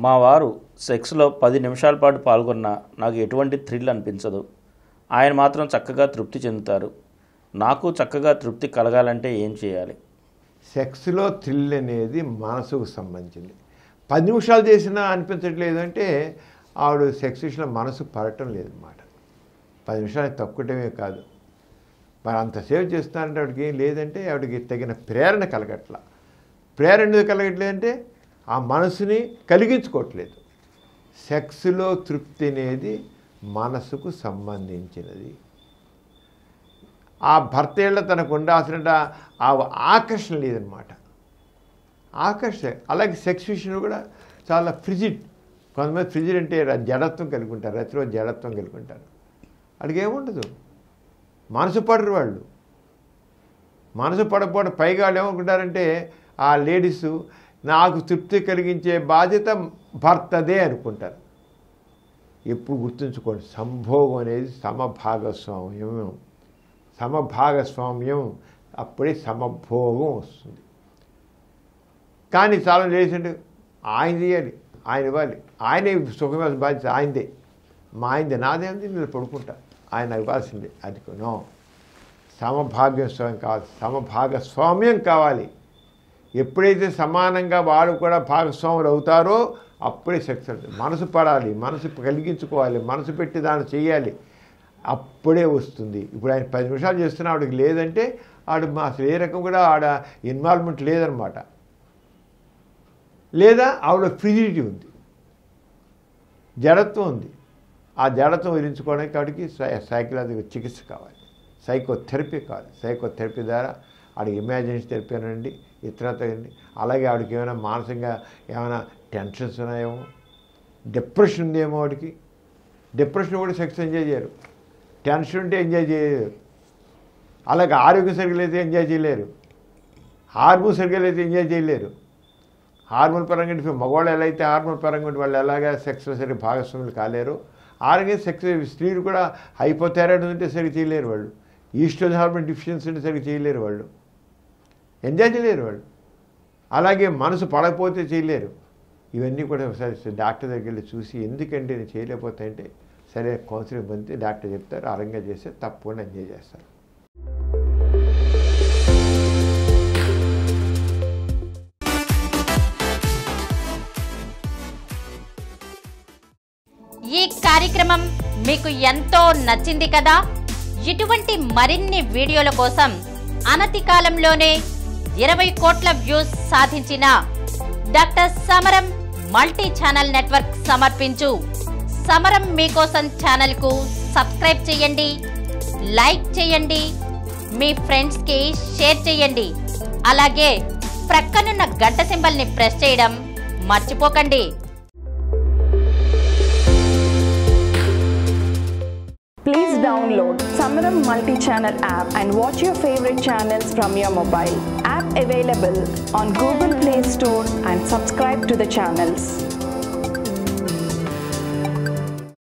మా వారు సెక్స్లో 10 నిమిషాల పాటు పాల్గొన్నా నాకు ఎటువంటి థ్రిల్ అనిపించదు. ఆయన మాత్రం చక్కగా తృప్తి చెందుతారు. నాకు చక్కగా తృప్తి కలగాలంటే ఏం చేయాలి? సెక్స్లో థ్రిల్ అనేది మనసుకు సంబంధించింది. 10 నిమిషాలు చేసినా అనిపించట్లేదు అంటే ఆవిడ సెక్స్ విషయంలో మనసు పడటం లేదన్నమాట. 10 నిమిషాలు తక్కువటమే కాదు, మరి అంతసేపు చేస్తున్నారంటే ఆవిడకి ఏం లేదంటే ఆవిడకి తగిన ప్రేరణ కలగట్ల. ప్రేరణ ఎందుకు కలగట్లేదంటే ఆ మనసుని కలిగించుకోవట్లేదు. సెక్స్లో తృప్తి అనేది మనసుకు సంబంధించినది. ఆ భర్తేళ్ళ తనకు ఉండాల్సిన ఆ ఆకర్షణ లేదనమాట. ఆకర్షణ అలాగే సెక్స్ విషయంలో కూడా చాలా ఫ్రిజిడ్. కొంతమంది ఫ్రిజిడ్ అంటే జడత్వం కలిగి ఉంటారు, రతిలో జడత్వం కలిగి ఉంటారు. అడిగి ఏముండదు, మనసు పడరు వాళ్ళు. మనసు పడకపోవడం పైగా వాళ్ళు ఏమనుకుంటారంటే ఆ లేడీసు నాకు తృప్తి కలిగించే బాధ్యత భర్తదే అనుకుంటారు. ఎప్పుడు గుర్తుంచుకోండి, సంభోగం అనేది సమభాగస్వామ్యం. సమభాగస్వామ్యం అప్పుడే సమభోగం వస్తుంది. కానీ చాలా లేదంటే ఆయన చేయాలి, ఆయన ఇవ్వాలి, ఆయనే సుఖమే బాధ్యత ఆయనదే. మా ఆయనదే, నాదేంది నేను పడుకుంటా, ఆయన ఇవ్వాల్సిందే. అది నో, సమభాగస్వామ్యం కావాలి, సమభాగస్వామ్యం కావాలి. ఎప్పుడైతే సమానంగా వాడు కూడా భాగస్వాములు అవుతారో అప్పుడే సెక్స్ అవుతుంది. మనసు పడాలి, మనసు కలిగించుకోవాలి, మనసు పెట్టి దాన్ని చేయాలి, అప్పుడే వస్తుంది. ఇప్పుడు ఆయన 10 నిమిషాలు చేస్తున్నా ఆవిడకి లేదంటే ఆవిడ అసలు ఏ రకం కూడా ఆడ ఇన్వాల్వ్మెంట్ లేదనమాట. లేదా ఆవిడ ఫ్రిజిడిటీ ఉంది, జడత్వం ఉంది. ఆ జడత్వం విధించుకోవడానికి ఆవిడకి సైకలాజికల్ చికిత్స కావాలి, సైకోథెరపీ కావాలి. సైకోథెరపీ ద్వారా ఆవిడకి ఇమాజినేషన్ థెరపీ అనండి, ఇతరత అండి. అలాగే ఆవిడకి ఏమైనా మానసికంగా ఏమైనా టెన్షన్స్ ఉన్నాయేమో, డిప్రెషన్ ఉందేమో. ఆవిడకి డిప్రెషన్ కూడా సెక్స్ ఎంజాయ్ చేయరు, టెన్షన్ ఉంటే ఎంజాయ్ చేయలేరు. అలాగే ఆరోగ్యం సరిగ్గా అయితే ఎంజాయ్ చేయలేరు, హార్మోన్ సరిగ్గా అయితే ఎంజాయ్ చేయలేరు. హార్మోన్ పరంగా మగవాళ్ళు ఎలా అయితే హార్మోన్ పరంగా వాళ్ళు ఎలాగా సెక్స్లో సరిగ్గా భాగస్వాములు కాలేరు, ఆరోగ్యం సెక్స్ స్త్రీలు కూడా హైపోథైరాయిడ్ ఉంటే సరిగ్గా చేయలేరు వాళ్ళు, ఈస్ట్రోజన్ హార్మోన్ డిఫిషియన్సీ ఉంటే సరిగ్గా చేయలేరు, వాళ్ళు ఎంజాయ్ చేయలేరు వాళ్ళు. అలాగే మనసు పడకపోతే చేయలేరు. ఇవన్నీ కూడా ఒకసారి డాక్టర్ దగ్గరికి వెళ్ళి చూసి ఎందుకంటే నేను చేయలేకపోతే అంటే సరే కౌన్సిలింగ్ పొందితే డాక్టర్ చెప్తారు, ఆరోగ్యంగా చేస్తే తప్పకుండా ఎంజాయ్ చేస్తారు. ఈ కార్యక్రమం మీకు ఎంతో నచ్చింది కదా. ఇటువంటి మరిన్ని వీడియోల కోసం అనతి కాలంలోనే 20 కోట్ల వ్యూస్ సాధించిన డాక్టర్ సమరం మల్టీ ఛానల్ నెట్వర్క్ సమర్పించు సమరం మీకోసం ఛానల్ కు సబ్స్క్రైబ్ చేయండి, లైక్ చేయండి, మీ ఫ్రెండ్స్ కి షేర్ చేయండి. అలాగే ప్రక్కనున్న గంట సింబల్ ని ప్రెస్ చేయడం మర్చిపోకండి. Please download Samaram multi-channel app and watch your favorite channels from your mobile. App available on Google Play Store and subscribe to the channels.